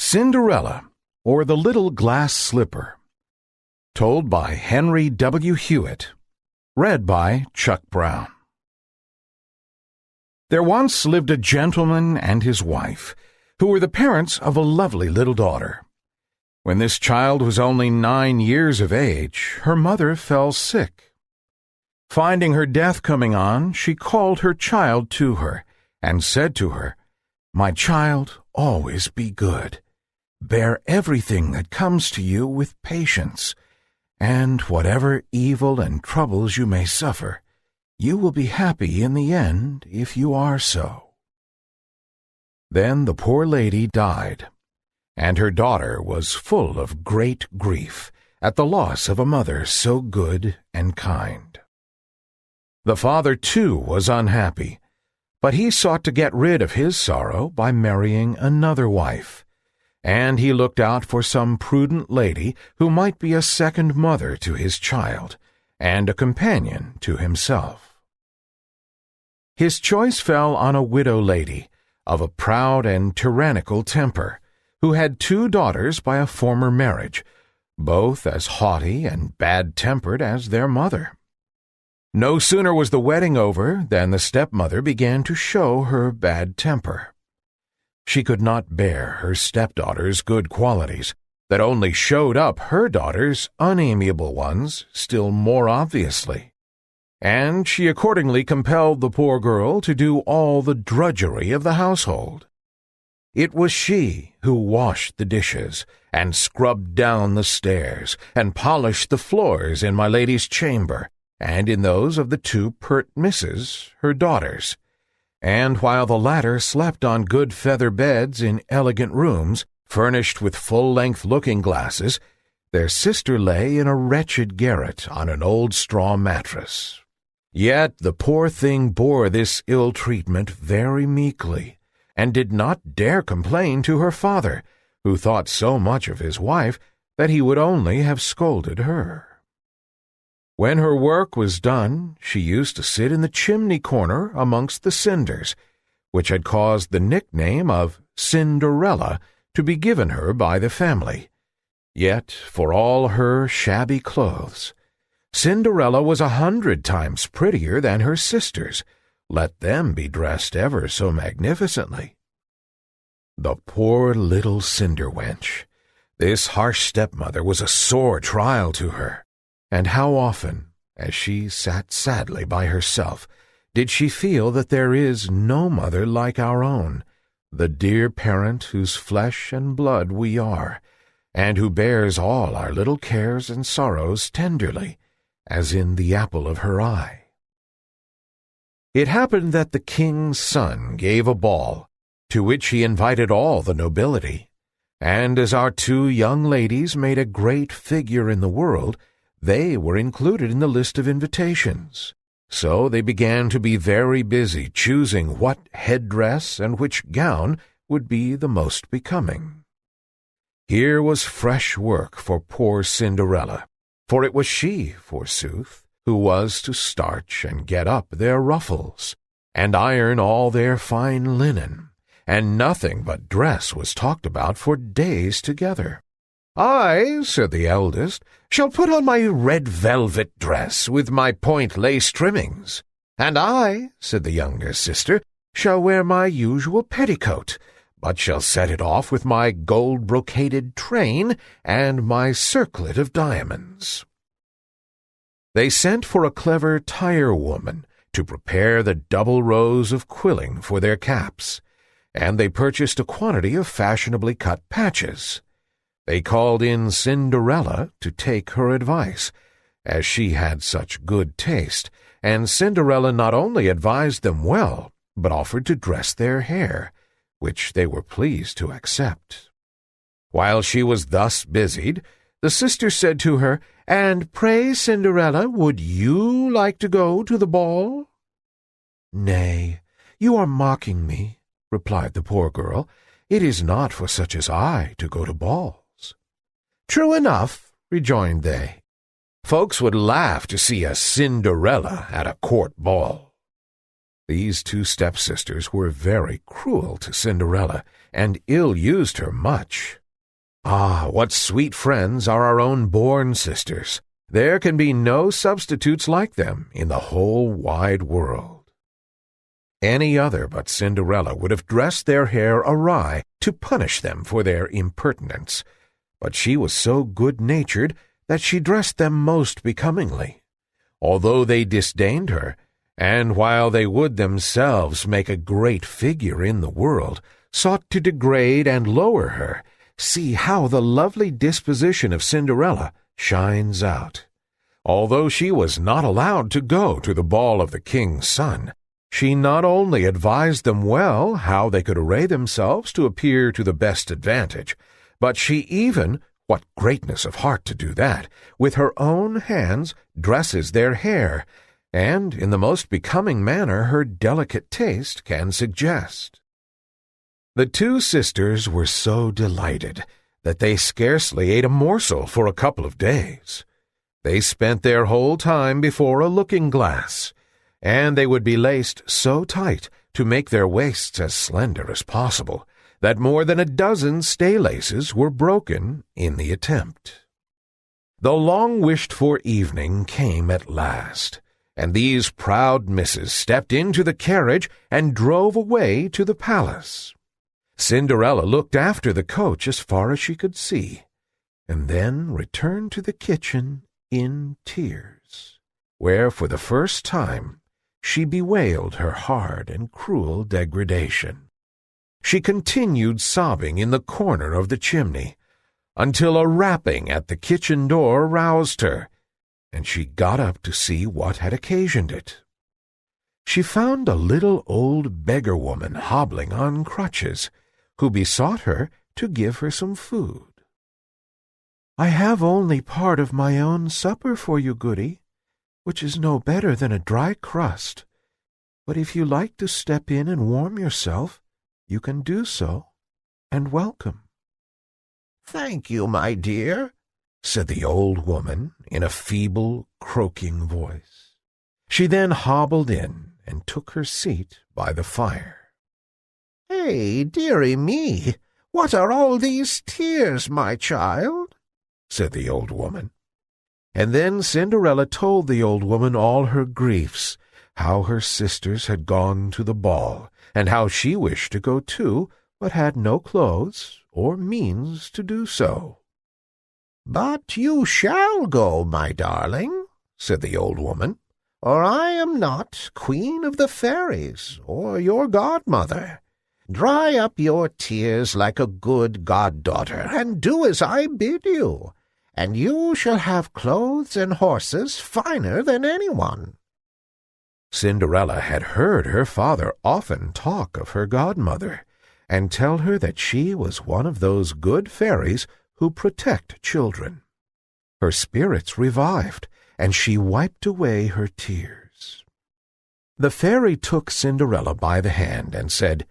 Cinderella, or the Little Glass Slipper. Told by Henry W. Hewitt. Read by Chuck Brown. There once lived a gentleman and his wife, who were the parents of a lovely little daughter. When this child was only 9 years of age, her mother fell sick. Finding her death coming on, she called her child to her and said to her, "My child, always be good. Bear everything that comes to you with patience, and whatever evil and troubles you may suffer, you will be happy in the end if you are so." Then the poor lady died, and her daughter was full of great grief at the loss of a mother so good and kind. The father, too, was unhappy, but he sought to get rid of his sorrow by marrying another wife, and he looked out for some prudent lady who might be a second mother to his child and a companion to himself. His choice fell on a widow lady of a proud and tyrannical temper, who had 2 daughters by a former marriage, both as haughty and bad-tempered as their mother. No sooner was the wedding over than the stepmother began to show her bad temper. She could not bear her stepdaughter's good qualities, that only showed up her daughter's unamiable ones still more obviously, and she accordingly compelled the poor girl to do all the drudgery of the household. It was she who washed the dishes, and scrubbed down the stairs, and polished the floors in my lady's chamber, and in those of the 2 pert misses, her daughters. And while the latter slept on good feather beds in elegant rooms, furnished with full-length looking-glasses, their sister lay in a wretched garret on an old straw mattress. Yet the poor thing bore this ill treatment very meekly, and did not dare complain to her father, who thought so much of his wife that he would only have scolded her. When her work was done, she used to sit in the chimney corner amongst the cinders, which had caused the nickname of Cinderella to be given her by the family. Yet, for all her shabby clothes, Cinderella was 100 times prettier than her sisters, let them be dressed ever so magnificently. The poor little cinder wench! This harsh stepmother was a sore trial to her. And how often, as she sat sadly by herself, did she feel that there is no mother like our own, the dear parent whose flesh and blood we are, and who bears all our little cares and sorrows tenderly, as in the apple of her eye. It happened that the king's son gave a ball, to which he invited all the nobility, and as our 2 young ladies made a great figure in the world, they were included in the list of invitations. So they began to be very busy choosing what headdress and which gown would be the most becoming. Here was fresh work for poor Cinderella, for it was she, forsooth, who was to starch and get up their ruffles, and iron all their fine linen, and nothing but dress was talked about for days together. "I," said the eldest, "shall put on my red velvet dress with my point lace trimmings. And I," said the younger sister, "shall wear my usual petticoat, but shall set it off with my gold-brocaded train and my circlet of diamonds." They sent for a clever tire-woman to prepare the double rows of quilling for their caps, and they purchased a quantity of fashionably cut patches. They called in Cinderella to take her advice, as she had such good taste, and Cinderella not only advised them well, but offered to dress their hair, which they were pleased to accept. While she was thus busied, the sister said to her, "And pray, Cinderella, would you like to go to the ball?" "Nay, you are mocking me," replied the poor girl. "It is not for such as I to go to balls." "True enough," rejoined they. "Folks would laugh to see a Cinderella at a court ball." These 2 stepsisters were very cruel to Cinderella, and ill-used her much. Ah, what sweet friends are our own born sisters! There can be no substitutes like them in the whole wide world. Any other but Cinderella would have dressed their hair awry to punish them for their impertinence, but she was so good-natured that she dressed them most becomingly, although they disdained her, and while they would themselves make a great figure in the world, sought to degrade and lower her. See how the lovely disposition of Cinderella shines out. Although she was not allowed to go to the ball of the king's son, she not only advised them well how they could array themselves to appear to the best advantage, but she even, what greatness of heart to do that, with her own hands dresses their hair, and in the most becoming manner her delicate taste can suggest. The two sisters were so delighted that they scarcely ate a morsel for a couple of days. They spent their whole time before a looking-glass, and they would be laced so tight to make their waists as slender as possible that more than a dozen stay-laces were broken in the attempt. The long-wished-for evening came at last, and these proud misses stepped into the carriage and drove away to the palace. Cinderella looked after the coach as far as she could see, and then returned to the kitchen in tears, where for the first time she bewailed her hard and cruel degradation. She continued sobbing in the corner of the chimney, until a rapping at the kitchen door roused her, and she got up to see what had occasioned it. She found a little old beggar-woman hobbling on crutches, who besought her to give her some food. "I have only part of my own supper for you, Goody, which is no better than a dry crust. But if you like to step in and warm yourself, you can do so, and welcome." "Thank you, my dear," said the old woman in a feeble, croaking voice. She then hobbled in and took her seat by the fire. "Hey, dearie me, what are all these tears, my child?" said the old woman. And then Cinderella told the old woman all her griefs, how her sisters had gone to the ball, and how she wished to go too, but had no clothes or means to do so. "But you shall go, my darling," said the old woman, "or I am not Queen of the Fairies, or your godmother. Dry up your tears like a good goddaughter, and do as I bid you, and you shall have clothes and horses finer than anyone." Cinderella had heard her father often talk of her godmother, and tell her that she was one of those good fairies who protect children. Her spirits revived, and she wiped away her tears. The fairy took Cinderella by the hand and said,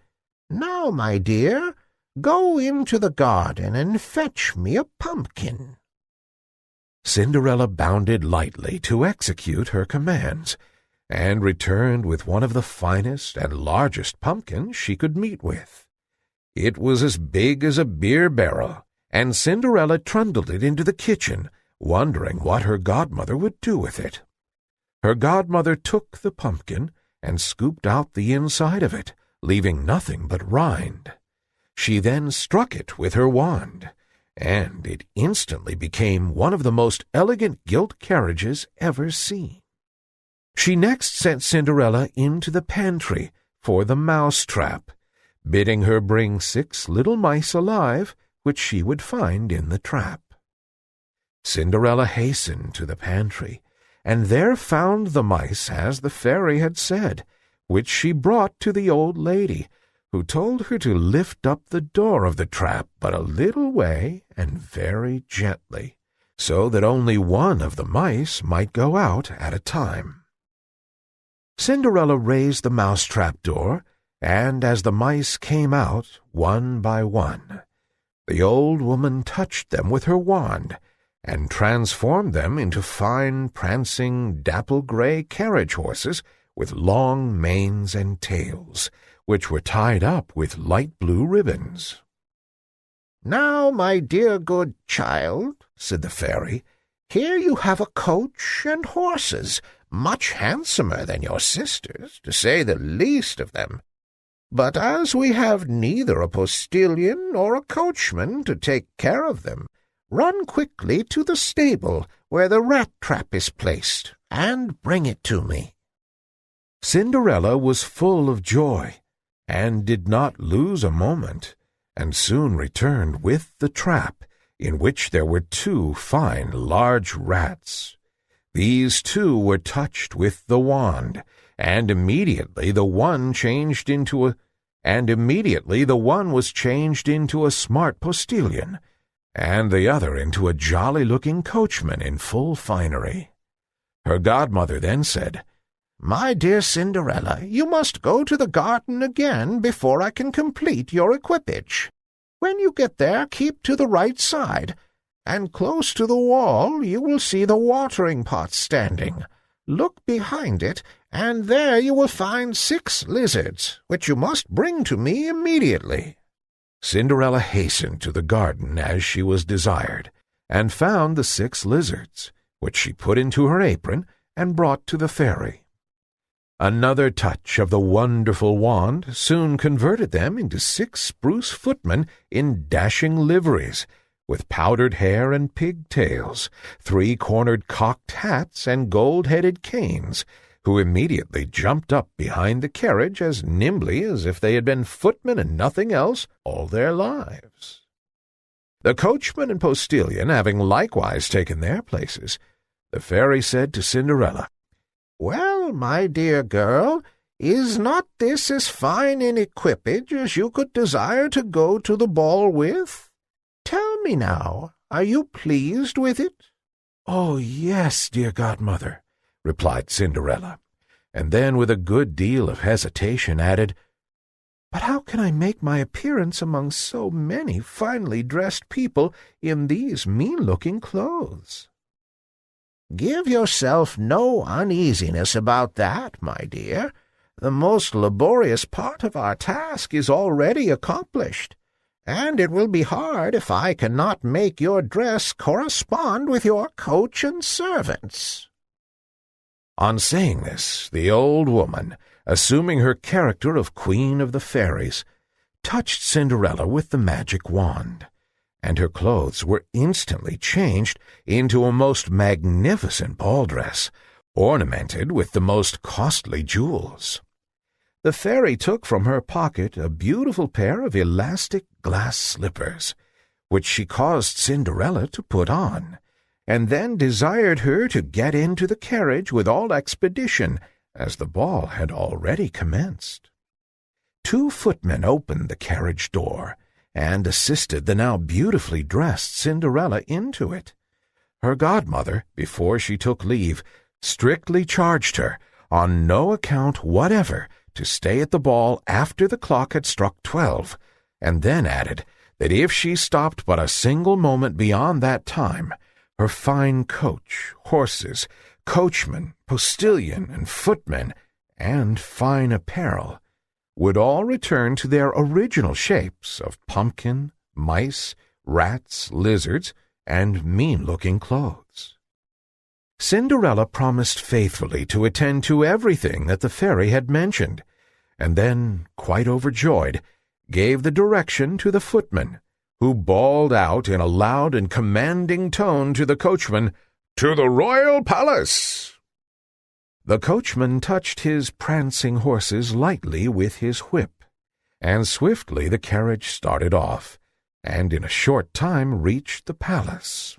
"Now, my dear, go into the garden and fetch me a pumpkin." Cinderella bounded lightly to execute her commands, and returned with one of the finest and largest pumpkins she could meet with. It was as big as a beer barrel, and Cinderella trundled it into the kitchen, wondering what her godmother would do with it. Her godmother took the pumpkin and scooped out the inside of it, leaving nothing but rind. She then struck it with her wand, and it instantly became one of the most elegant gilt carriages ever seen. She next sent Cinderella into the pantry for the mouse-trap, bidding her bring 6 little mice alive, which she would find in the trap. Cinderella hastened to the pantry, and there found the mice as the fairy had said, which she brought to the old lady, who told her to lift up the door of the trap but a little way and very gently, so that only one of the mice might go out at a time. Cinderella raised the mouse-trap door, and as the mice came out one by one, the old woman touched them with her wand, and transformed them into fine, prancing, dapple-gray carriage horses with long manes and tails, which were tied up with light blue ribbons. "Now, my dear good child," said the fairy, "here you have a coach and horses, much handsomer than your sister's, to say the least of them. But as we have neither a postilion nor a coachman to take care of them, run quickly to the stable where the rat-trap is placed, and bring it to me." Cinderella was full of joy, and did not lose a moment, and soon returned with the trap, in which there were 2 fine large rats. These 2 were touched with the wand, and immediately the one was changed into a smart postilion, and the other into a jolly-looking coachman in full finery. Her godmother then said, "My dear Cinderella, you must go to the garden again before I can complete your equipage. When you get there, keep to the right side, and close to the wall you will see the watering pot standing. Look behind it, and there you will find 6 lizards, which you must bring to me immediately." Cinderella hastened to the garden as she was desired, and found the 6 lizards, which she put into her apron and brought to the fairy. Another touch of the wonderful wand soon converted them into 6 spruce footmen in dashing liveries, with powdered hair and pigtails, 3-cornered cocked hats and gold-headed canes, who immediately jumped up behind the carriage as nimbly as if they had been footmen and nothing else all their lives. The coachman and postilion having likewise taken their places, the fairy said to Cinderella, "Well, my dear girl, is not this as fine an equipage as you could desire to go to the ball with? Tell me now, are you pleased with it?" "Oh, yes, dear godmother," replied Cinderella, and then with a good deal of hesitation added, "But how can I make my appearance among so many finely dressed people in these mean-looking clothes?" "Give yourself no uneasiness about that, my dear. The most laborious part of our task is already accomplished, and it will be hard if I cannot make your dress correspond with your coach and servants." On saying this, the old woman, assuming her character of Queen of the Fairies, touched Cinderella with the magic wand, and her clothes were instantly changed into a most magnificent ball dress, ornamented with the most costly jewels. The fairy took from her pocket a beautiful pair of elastic glass slippers, which she caused Cinderella to put on, and then desired her to get into the carriage with all expedition, as the ball had already commenced. 2 footmen opened the carriage door, and assisted the now beautifully dressed Cinderella into it. Her godmother, before she took leave, strictly charged her, on no account whatever, to stay at the ball after the clock had struck 12, and then added that if she stopped but a single moment beyond that time, her fine coach, horses, coachman, postilion, and footmen, and fine apparel, would all return to their original shapes of pumpkin, mice, rats, lizards, and mean-looking clothes. Cinderella promised faithfully to attend to everything that the fairy had mentioned, and then, quite overjoyed, gave the direction to the footman, who bawled out in a loud and commanding tone to the coachman, "To the royal palace!" The coachman touched his prancing horses lightly with his whip, and swiftly the carriage started off, and in a short time reached the palace.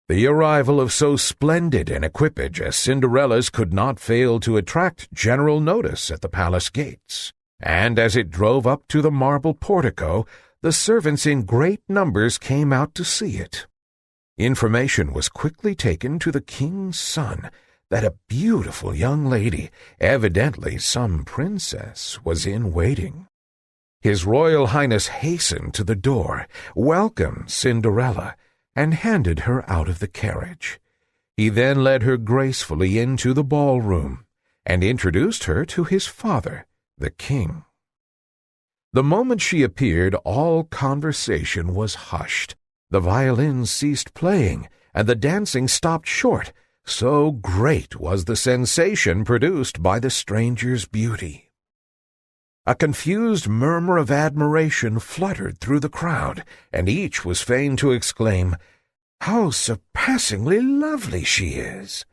The arrival of so splendid an equipage as Cinderella's could not fail to attract general notice at the palace gates, and as it drove up to the marble portico, the servants in great numbers came out to see it. Information was quickly taken to the king's son that a beautiful young lady, evidently some princess, was in waiting. His Royal Highness hastened to the door, welcomed Cinderella, and handed her out of the carriage. He then led her gracefully into the ballroom, and introduced her to his father, the king. The moment she appeared, all conversation was hushed. The violins ceased playing, and the dancing stopped short, so great was the sensation produced by the stranger's beauty. A confused murmur of admiration fluttered through the crowd, and each was fain to exclaim, "How surpassingly lovely she is!"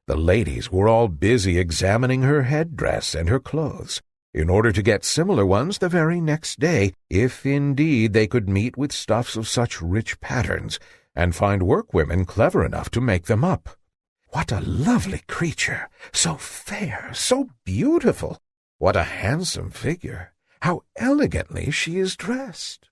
The ladies were all busy examining her headdress and her clothes, in order to get similar ones the very next day, if indeed they could meet with stuffs of such rich patterns, and find workwomen clever enough to make them up. What a lovely creature! So fair, so beautiful! What a handsome figure! How elegantly she is dressed!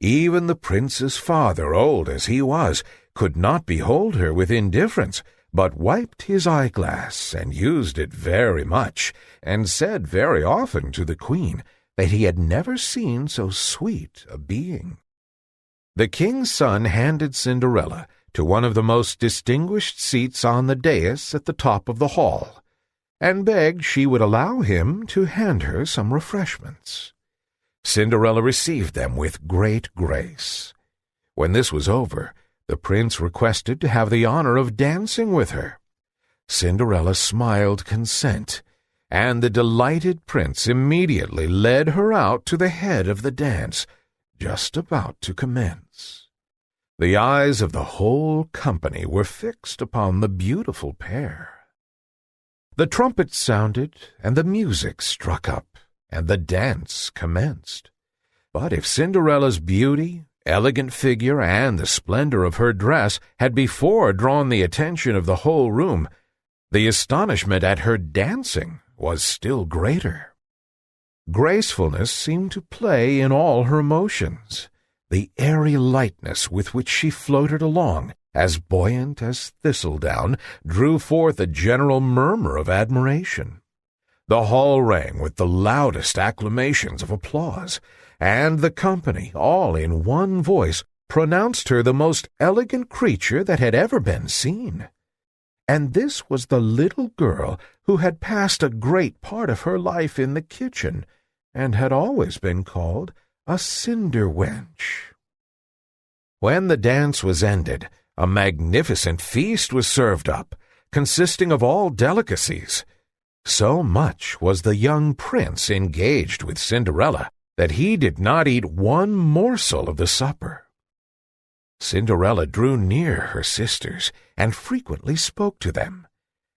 Even the prince's father, old as he was, could not behold her with indifference, but wiped his eyeglass, and used it very much, and said very often to the queen that he had never seen so sweet a being. The king's son handed Cinderella to one of the most distinguished seats on the dais at the top of the hall, and begged she would allow him to hand her some refreshments. Cinderella received them with great grace. When this was over, the prince requested to have the honor of dancing with her. Cinderella smiled consent, and the delighted prince immediately led her out to the head of the dance, just about to commence. The eyes of the whole company were fixed upon the beautiful pair. The trumpets sounded, and the music struck up, and the dance commenced. But if Cinderella's beauty, elegant figure, and the splendor of her dress had before drawn the attention of the whole room, the astonishment at her dancing was still greater. Gracefulness seemed to play in all her motions. The airy lightness with which she floated along, as buoyant as thistledown, drew forth a general murmur of admiration. The hall rang with the loudest acclamations of applause, and the company, all in one voice, pronounced her the most elegant creature that had ever been seen. And this was the little girl who had passed a great part of her life in the kitchen, and had always been called a cinder wench. When the dance was ended, a magnificent feast was served up, consisting of all delicacies. So much was the young prince engaged with Cinderella that he did not eat one morsel of the supper. Cinderella drew near her sisters and frequently spoke to them,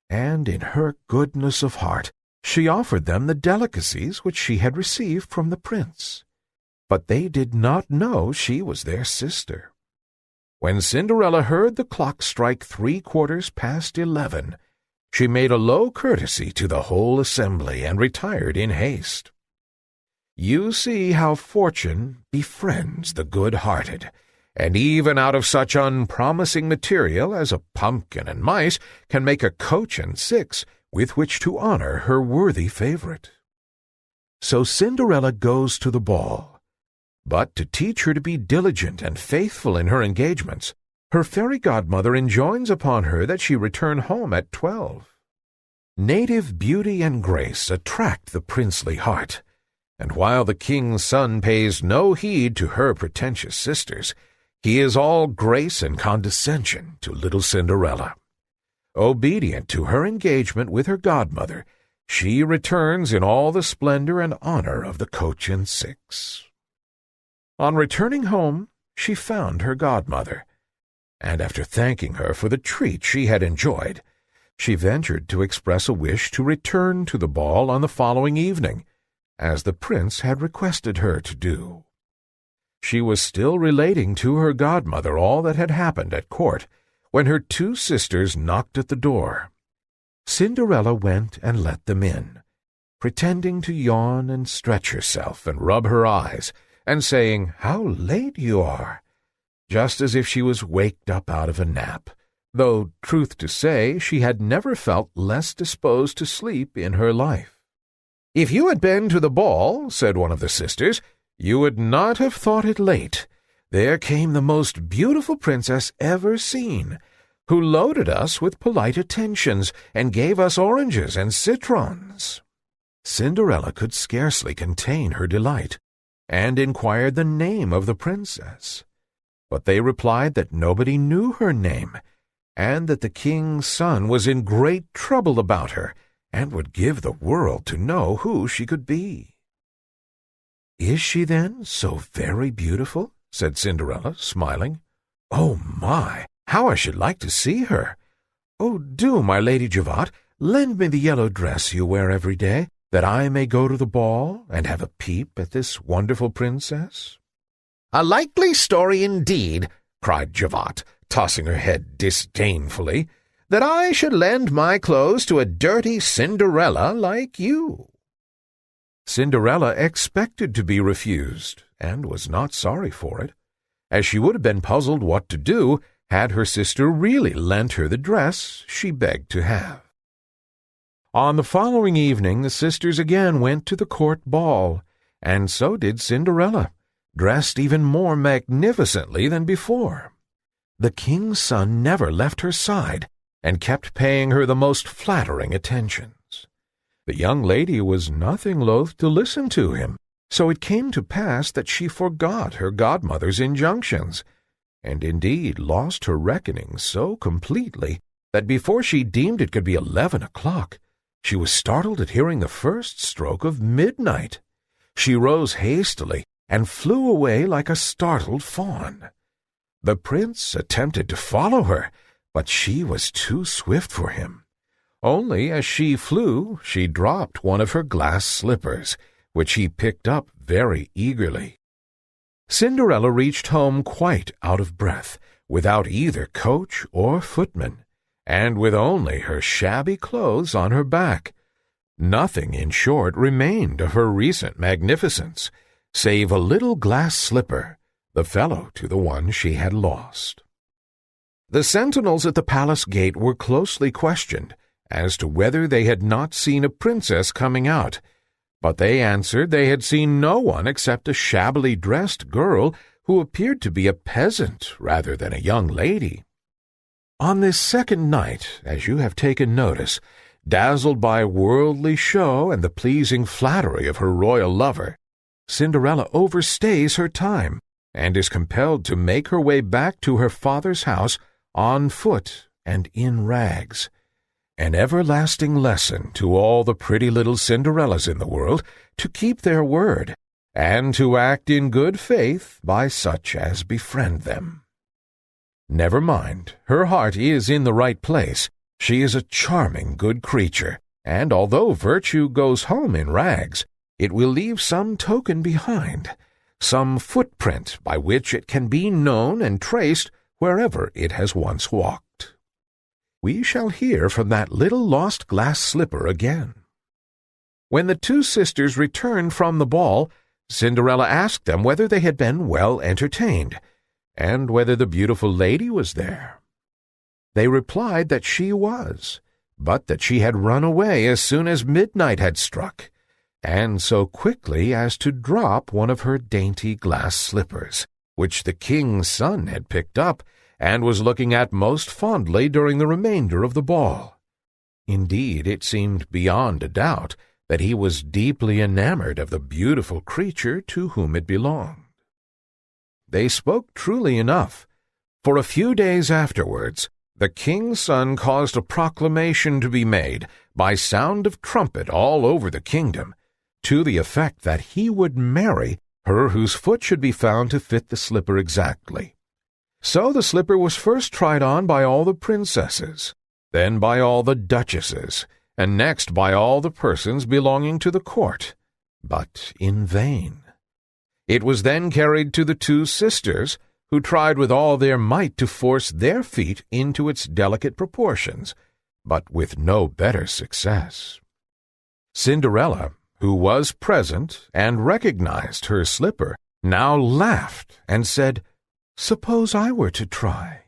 and in her goodness of heart she offered them the delicacies which she had received from the prince. But they did not know she was their sister. When Cinderella heard the clock strike 11:15, she made a low courtesy to the whole assembly and retired in haste. You see how fortune befriends the good-hearted, and even out of such unpromising material as a pumpkin and mice can make a coach and six with which to honor her worthy favorite. So Cinderella goes to the ball. But to teach her to be diligent and faithful in her engagements, her fairy godmother enjoins upon her that she return home at 12. Native beauty and grace attract the princely heart, and while the king's son pays no heed to her pretentious sisters, he is all grace and condescension to little Cinderella. Obedient to her engagement with her godmother, she returns in all the splendor and honor of the coach and six. On returning home, she found her godmother, and after thanking her for the treat she had enjoyed, she ventured to express a wish to return to the ball on the following evening, as the prince had requested her to do. She was still relating to her godmother all that had happened at court, when her two sisters knocked at the door. Cinderella went and let them in, pretending to yawn and stretch herself and rub her eyes, and saying, "How late you are," just as if she was waked up out of a nap, though, truth to say, she had never felt less disposed to sleep in her life. "If you had been to the ball," said one of the sisters, "you would not have thought it late. There came the most beautiful princess ever seen, who loaded us with polite attentions, and gave us oranges and citrons." Cinderella could scarcely contain her delight. and inquired the name of the princess. But they replied that nobody knew her name, and that the king's son was in great trouble about her, and would give the world to know who she could be. "Is she, then, so very beautiful?" said Cinderella, smiling. "Oh, my! How I should like to see her! Oh, do, my Lady Javotte, lend me the yellow dress you wear every day, that I may go to the ball and have a peep at this wonderful princess." "A likely story indeed," cried Javotte, tossing her head disdainfully, "that I should lend my clothes to a dirty Cinderella like you." Cinderella expected to be refused, and was not sorry for it, as she would have been puzzled what to do had her sister really lent her the dress she begged to have. On the following evening the sisters again went to the court ball, and so did Cinderella, dressed even more magnificently than before. The king's son never left her side, and kept paying her the most flattering attentions. The young lady was nothing loath to listen to him, so it came to pass that she forgot her godmother's injunctions, and indeed lost her reckoning so completely that before she deemed it could be 11 o'clock, she was startled at hearing the first stroke of midnight. She rose hastily and flew away like a startled fawn. The prince attempted to follow her, but she was too swift for him. Only as she flew, she dropped one of her glass slippers, which he picked up very eagerly. Cinderella reached home quite out of breath, without either coach or footman, and with only her shabby clothes on her back. Nothing, in short, remained of her recent magnificence, save a little glass slipper, the fellow to the one she had lost. The sentinels at the palace gate were closely questioned as to whether they had not seen a princess coming out, but they answered they had seen no one except a shabbily dressed girl who appeared to be a peasant rather than a young lady. On this second night, as you have taken notice, dazzled by worldly show and the pleasing flattery of her royal lover, Cinderella overstays her time, and is compelled to make her way back to her father's house on foot and in rags. An everlasting lesson to all the pretty little Cinderellas in the world to keep their word, and to act in good faith by such as befriend them. Never mind, her heart is in the right place. She is a charming good creature, and although virtue goes home in rags, it will leave some token behind, some footprint by which it can be known and traced wherever it has once walked. We shall hear from that little lost glass slipper again. When the two sisters returned from the ball, Cinderella asked them whether they had been well entertained, and whether the beautiful lady was there. They replied that she was, but that she had run away as soon as midnight had struck, and so quickly as to drop one of her dainty glass slippers, which the king's son had picked up and was looking at most fondly during the remainder of the ball. Indeed, it seemed beyond a doubt that he was deeply enamored of the beautiful creature to whom it belonged. They spoke truly enough, for a few days afterwards the king's son caused a proclamation to be made by sound of trumpet all over the kingdom, to the effect that he would marry her whose foot should be found to fit the slipper exactly. So the slipper was first tried on by all the princesses, then by all the duchesses, and next by all the persons belonging to the court, but in vain. It was then carried to the two sisters, who tried with all their might to force their feet into its delicate proportions, but with no better success. Cinderella, who was present and recognized her slipper, now laughed and said, "Suppose I were to try."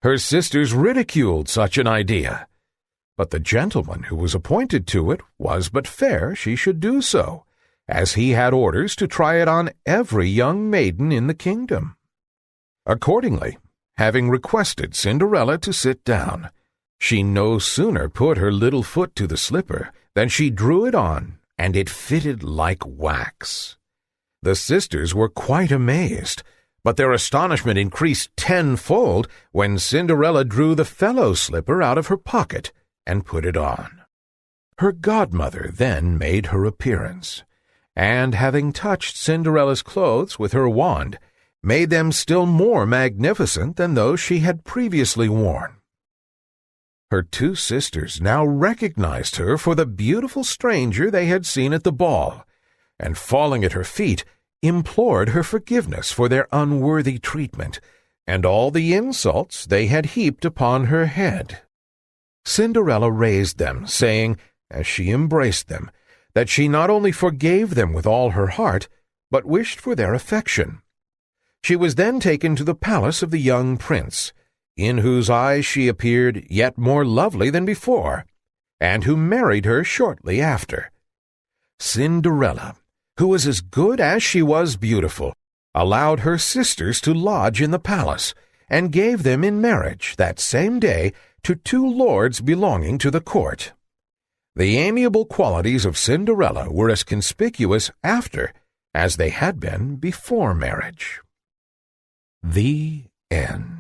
Her sisters ridiculed such an idea, but the gentleman who was appointed to it was but fair she should do so, as he had orders to try it on every young maiden in the kingdom. Accordingly, having requested Cinderella to sit down, she no sooner put her little foot to the slipper than she drew it on, and it fitted like wax. The sisters were quite amazed, but their astonishment increased tenfold when Cinderella drew the fellow slipper out of her pocket and put it on. Her godmother then made her appearance, and having touched Cinderella's clothes with her wand, made them still more magnificent than those she had previously worn. Her two sisters now recognized her for the beautiful stranger they had seen at the ball, and falling at her feet, implored her forgiveness for their unworthy treatment, and all the insults they had heaped upon her head. Cinderella raised them, saying, as she embraced them, that she not only forgave them with all her heart, but wished for their affection. She was then taken to the palace of the young prince, in whose eyes she appeared yet more lovely than before, and who married her shortly after. Cinderella, who was as good as she was beautiful, allowed her sisters to lodge in the palace, and gave them in marriage that same day to two lords belonging to the court. The amiable qualities of Cinderella were as conspicuous after as they had been before marriage. The end.